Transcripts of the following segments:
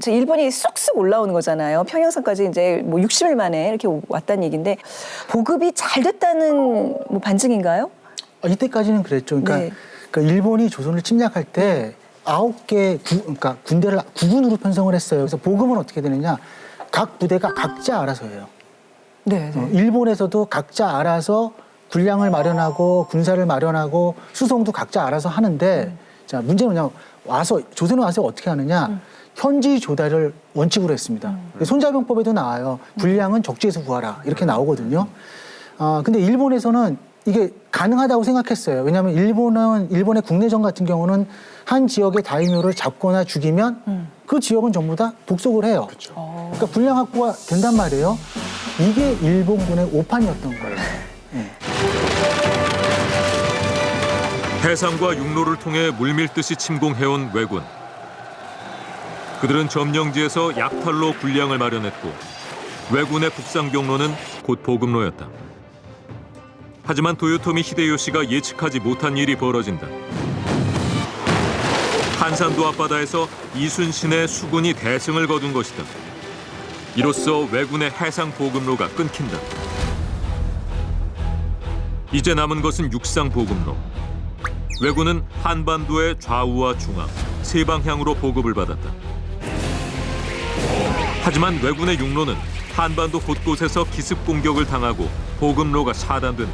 일본이 쑥쑥 올라오는 거잖아요. 평양선까지 이제 뭐 60일 만에 이렇게 왔다는 얘기인데 보급이 잘 됐다는 뭐 반증인가요? 이때까지는 그랬죠. 그러니까, 네. 그러니까 일본이 조선을 침략할 때 9개 그러니까 군대를 구군으로 편성을 했어요. 그래서 보급은 어떻게 되느냐? 각 부대가 각자 알아서 해요. 네. 일본에서도 각자 알아서 군량을 마련하고 군사를 마련하고 수송도 각자 알아서 하는데 자 문제는 뭐냐? 조선에 와서 어떻게 하느냐? 현지 조달을 원칙으로 했습니다. 손자병법에도 나와요. 군량은 적지에서 구하라 이렇게 나오거든요. 근데 일본에서는 이게 가능하다고 생각했어요. 왜냐하면 일본의 국내정 같은 경우는 한 지역의 다이묘를 잡거나 죽이면 그 지역은 전부 다 복속을 해요. 그렇죠. 그러니까 군량 확보가 된단 말이에요. 이게 일본군의 오판이었던 거예요. 해상과 육로를 통해 물밀듯이 침공해온 왜군. 그들은 점령지에서 약탈로 군량을 마련했고 왜군의 북상 경로는 곧 보급로였다. 하지만 도요토미 히데요시가 예측하지 못한 일이 벌어진다. 한산도 앞바다에서 이순신의 수군이 대승을 거둔 것이다. 이로써 왜군의 해상 보급로가 끊긴다. 이제 남은 것은 육상 보급로. 왜군은 한반도의 좌우와 중앙, 세 방향으로 보급을 받았다. 하지만 왜군의 육로는 한반도 곳곳에서 기습 공격을 당하고 보급로가 차단된다.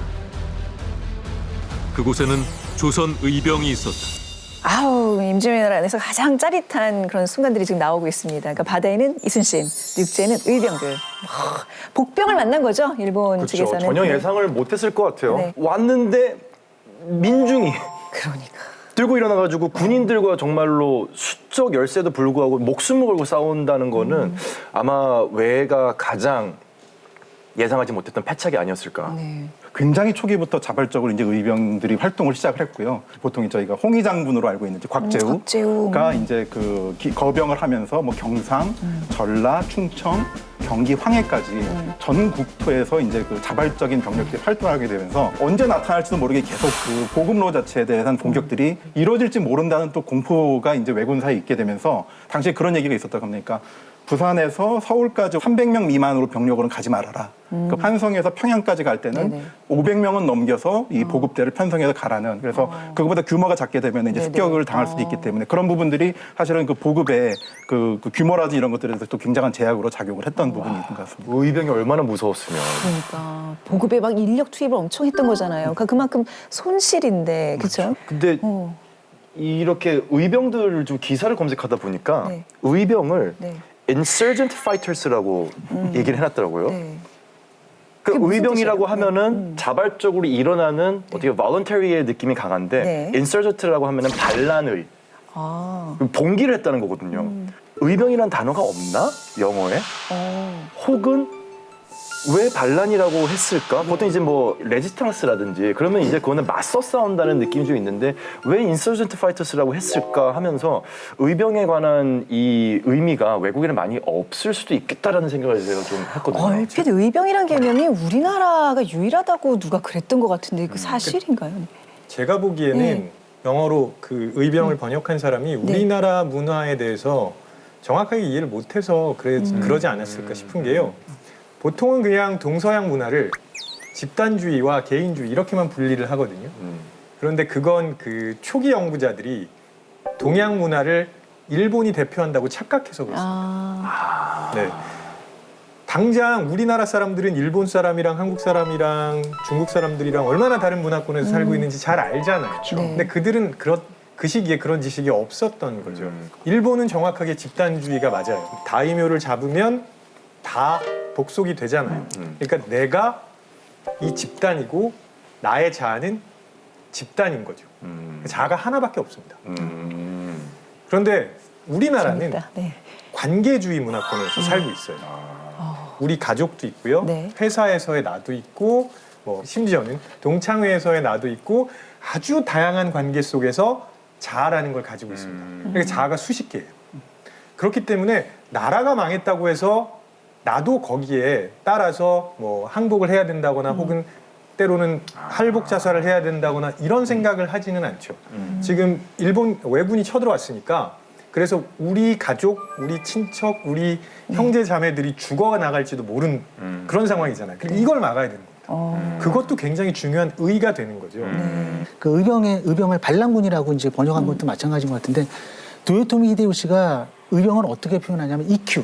그곳에는 조선 의병이 있었다. 아우, 임진왜란 안에서 가장 짜릿한 그런 순간들이 지금 나오고 있습니다. 그러니까 바다에는 이순신, 육지에는 의병들. 복병을 만난 거죠, 일본 그렇죠. 측에서는. 전혀 예상을 못했을 것 같아요. 네. 왔는데 민중이 그러니까. 들고 일어나가지고 군인들과 정말로 수적 열세도 불구하고 목숨을 걸고 싸운다는 거는 아마 왜가 가장 예상하지 못했던 패착이 아니었을까. 네. 굉장히 초기부터 자발적으로 이제 의병들이 활동을 시작을 했고요. 보통 저희가 홍위 장군으로 알고 있는 곽재우가 이제 그 거병을 하면서 뭐 경상, 전라, 충청, 경기, 황해까지 전 국토에서 이제 그 자발적인 병력들이 활동하게 되면서 언제 나타날지도 모르게 계속 그 보급로 자체에 대한 공격들이 이루어질지 모른다는 또 공포가 이제 왜군 사이에 있게 되면서 당시에 그런 얘기가 있었다고 합니까? 부산에서 서울까지 300명 미만으로 병력으로는 가지 말아라. 그러니까 편성해서 평양까지 갈 때는 네네. 500명은 넘겨서 이 보급대를 편성해서 가라는. 그래서 그거보다 규모가 작게 되면 이제 네네. 습격을 당할 수도 있기 때문에 그런 부분들이 사실은 그 보급의 그 규모라든지 이런 것들에 대해서 또 굉장한 제약으로 작용을 했던 부분이 있는 것 같습니다. 의병이 얼마나 무서웠으면. 그러니까 보급에 막 인력 투입을 엄청 했던 거잖아요. 그러니까 그만큼 손실인데, 그렇죠? 근데 이렇게 의병들을 좀 기사를 검색하다 보니까 네. 의병을 네. insurgent fighters라고 얘기를 해놨더라고요. 네. 그 그게 무슨 의병이라고 뜻이에요? 하면은 자발적으로 일어나는 어떻게 voluntary의 느낌이 강한데 네. insurgent라고 하면은 반란의 아. 봉기를 했다는 거거든요. 의병이란 단어가 없나? 영어에? 혹은 왜 반란이라고 했을까? 보통 이제 뭐 레지스탕스라든지 그러면 이제 그거는 맞서 싸운다는 느낌이 좀 있는데 왜 인서전트 파이터스라고 했을까 하면서 의병에 관한 이 의미가 외국에는 많이 없을 수도 있겠다라는 생각을 제가 좀 했거든요. 얼핏 의병이란 개념이 우리나라가 유일하다고 누가 그랬던 것 같은데 그 사실인가요? 제가 보기에는 네. 영어로 그 의병을 번역한 사람이 우리나라 문화에 대해서 정확하게 이해를 못해서 그러지 않았을까 싶은 게요. 보통은 그냥 동서양 문화를 집단주의와 개인주의 이렇게만 분리를 하거든요. 그런데 그건 그 초기 연구자들이 동양 문화를 일본이 대표한다고 착각해서 그렇습니다. 네. 당장 우리나라 사람들은 일본 사람이랑 한국 사람이랑 중국 사람들이랑 얼마나 다른 문화권에서 살고 있는지 잘 알잖아요. 네. 근데 그들은 그 시기에 그런 지식이 없었던 거죠. 일본은 정확하게 집단주의가 맞아요. 다이묘를 잡으면 다 복속이 되잖아요. 그러니까 내가 이 집단이고 나의 자아는 집단인 거죠. 자아가 하나밖에 없습니다. 그런데 우리나라는 재밌다. 네. 관계주의 문화권에서 살고 있어요. 우리 가족도 있고요. 네. 회사에서의 나도 있고 뭐 심지어는 동창회에서의 나도 있고 아주 다양한 관계 속에서 자아라는 걸 가지고 있습니다. 그러니까 자아가 수십 개예요. 그렇기 때문에 나라가 망했다고 해서 나도 거기에 따라서 뭐 항복을 해야 된다거나 혹은 때로는 할복 자살을 해야 된다거나 이런 생각을 하지는 않죠. 지금 일본 왜군이 쳐들어왔으니까 그래서 우리 가족, 우리 친척, 우리 형제 자매들이 죽어 나갈지도 모르는 그런 상황이잖아요. 그러니까 이걸 막아야 되는 겁니다. 그것도 굉장히 중요한 의가 되는 거죠. 그 의병을 반란군이라고 이제 번역한 것도 마찬가지인 것 같은데 도요토미 히데요시가 의병을 어떻게 표현하냐면 EQ.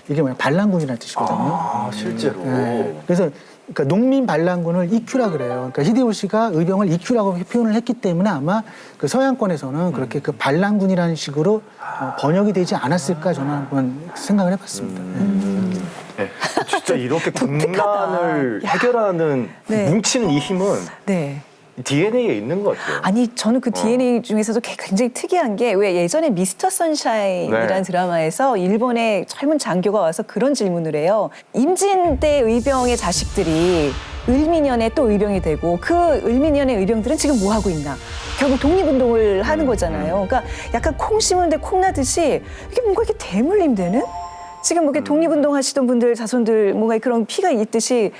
이게 뭐냐 반란군이라는 뜻이거든요. 아, 실제로. 네. 그래서 그러니까 농민 반란군을 EQ라 그래요. 그러니까 히데요시가 의병을 EQ라고 표현을 했기 때문에 아마 그 서양권에서는 그렇게 그 반란군이라는 식으로 번역이 되지 않았을까 저는 한번 생각을 해봤습니다. 네. 진짜 이렇게 국난을 해결하는 네. 뭉치는 이 힘은 네. DNA에 있는 것 같아요. 아니 저는 그 DNA 중에서도 굉장히 특이한 게 왜 예전에 미스터 선샤인이라는 네. 드라마에서 일본의 젊은 장교가 와서 그런 질문을 해요. 임진 때 의병의 자식들이 을미년에 또 의병이 되고 그 을미년의 의병들은 지금 뭐 하고 있나? 결국 독립운동을 하는 거잖아요. 그러니까 약간 콩 심은데 콩 나듯이 이게 뭔가 이렇게 대물림되는? 지금 뭐 이렇게 독립운동 하시던 분들 자손들 뭔가 그런 피가 있듯이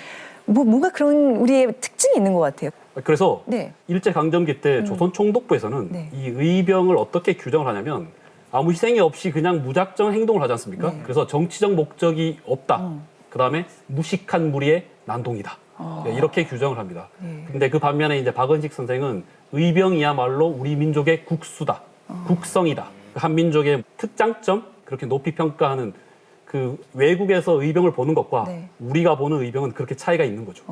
뭔가 그런 우리의 특징이 있는 것 같아요. 그래서 네. 일제강점기 때 조선 총독부에서는 네. 이 의병을 어떻게 규정을 하냐면 아무 희생이 없이 그냥 무작정 행동을 하지 않습니까? 네. 그래서 정치적 목적이 없다. 그다음에 무식한 무리의 난동이다. 이렇게 규정을 합니다. 네. 근데 그 반면에 이제 박은식 선생은 의병이야말로 우리 민족의 국수다. 국성이다. 한 민족의 특장점 그렇게 높이 평가하는 그 외국에서 의병을 보는 것과 네. 우리가 보는 의병은 그렇게 차이가 있는 거죠.